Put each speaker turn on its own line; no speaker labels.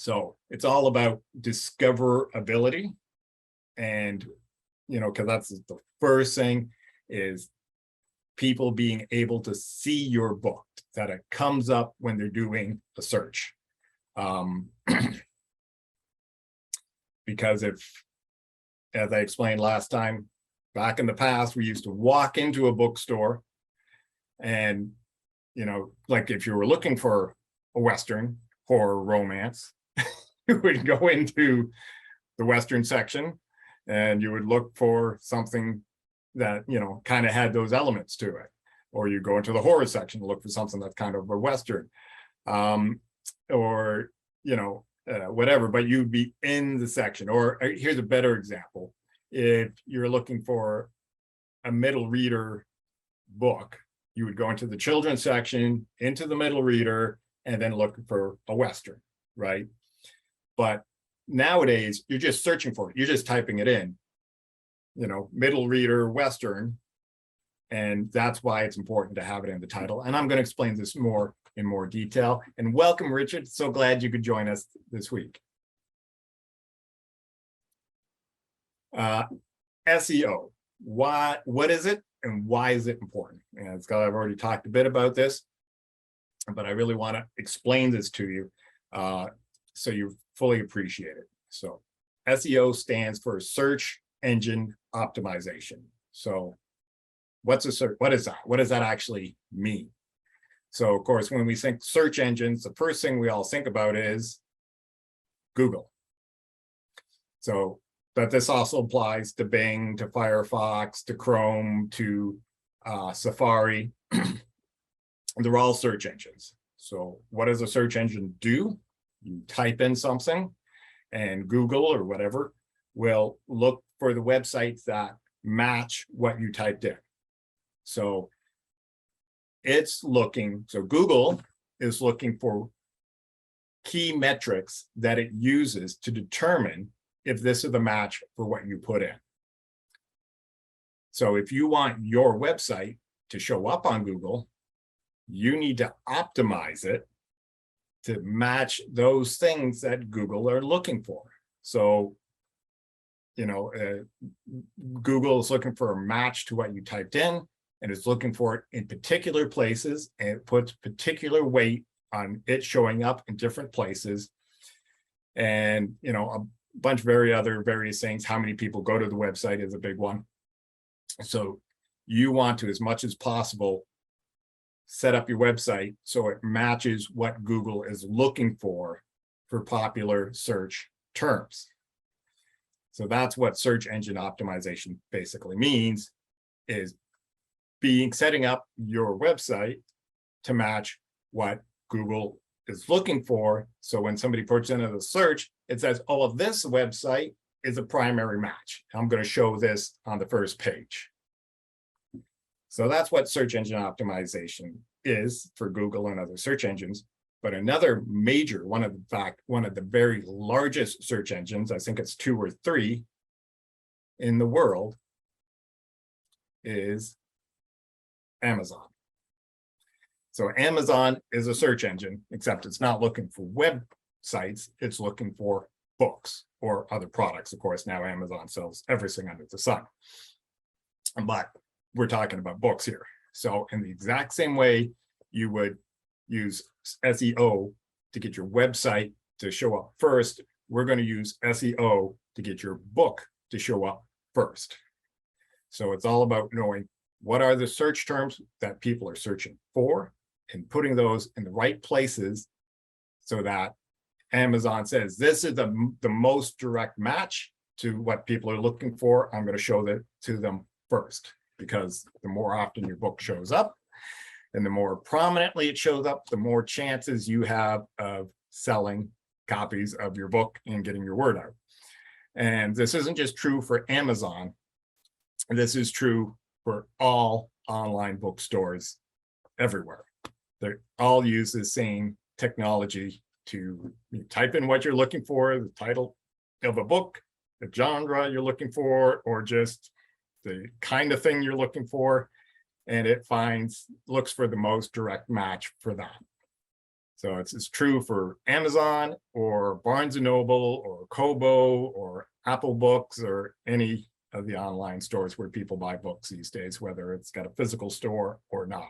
So it's all about discoverability. And, because that's the first thing is people being able to see your book, that it comes up when they're doing a search. Because as I explained last time, back in the past, we used to walk into a bookstore and, like if you were looking for a Western horror romance, you would go into the Western section and you would look for something that, kind of had those elements to it. Or you go into the horror section to look for something that's kind of a Western, or, whatever, but you'd be in the section. Or here's a better example. If you're looking for a middle reader book, you would go into the children's section, into the middle reader, and then look for a Western, right? But nowadays, you're just searching for it. You're just typing it in, middle reader Western. And that's why it's important to have it in the title. And I'm going to explain this in more detail. And welcome, Richard. So glad you could join us this week. SEO. What is it and why is it important? And I've already talked a bit about this, but I really want to explain this to you so you fully appreciate it. So SEO stands for search engine optimization. So what is that? What does that actually mean? So of course, when we think search engines, the first thing we all think about is Google. So, but this also applies to Bing, to Firefox, to Chrome, to Safari. They're all search engines. So what does a search engine do? You type in something and Google or whatever will look for the websites that match what you typed in. So Google is looking for key metrics that it uses to determine if this is the match for what you put in. So if you want your website to show up on Google, you need to optimize it to match those things that Google are looking for. So, Google is looking for a match to what you typed in, and it's looking for it in particular places, and it puts particular weight on it showing up in different places. And, a bunch of various things. How many people go to the website is a big one. So you want to, as much as possible, set up your website so it matches what Google is looking for popular search terms. So that's what search engine optimization basically means, is setting up your website to match what Google is looking for. So when somebody puts in a search, it says, oh, well, this website is a primary match. I'm going to show this on the first page. So that's what search engine optimization is for Google and other search engines. But another major, one of the very largest search engines, I think it's 2 or 3 in the world, is Amazon. So Amazon is a search engine, except it's not looking for websites, it's looking for books or other products. Of course, now Amazon sells everything under the sun. But we're talking about books here. So in the exact same way you would use SEO to get your website to show up first, we're going to use SEO to get your book to show up first. So it's all about knowing what are the search terms that people are searching for and putting those in the right places so that Amazon says, this is the most direct match to what people are looking for. I'm going to show that to them first, because the more often your book shows up and the more prominently it shows up, the more chances you have of selling copies of your book and getting your word out. And this isn't just true for Amazon. This is true for all online bookstores everywhere. They all use the same technology to type in what you're looking for, the title of a book, the genre you're looking for, or just the kind of thing you're looking for, and it looks for the most direct match for that. So it's true for Amazon or Barnes and Noble or Kobo or Apple Books or any of the online stores where people buy books these days, whether it's got a physical store or not.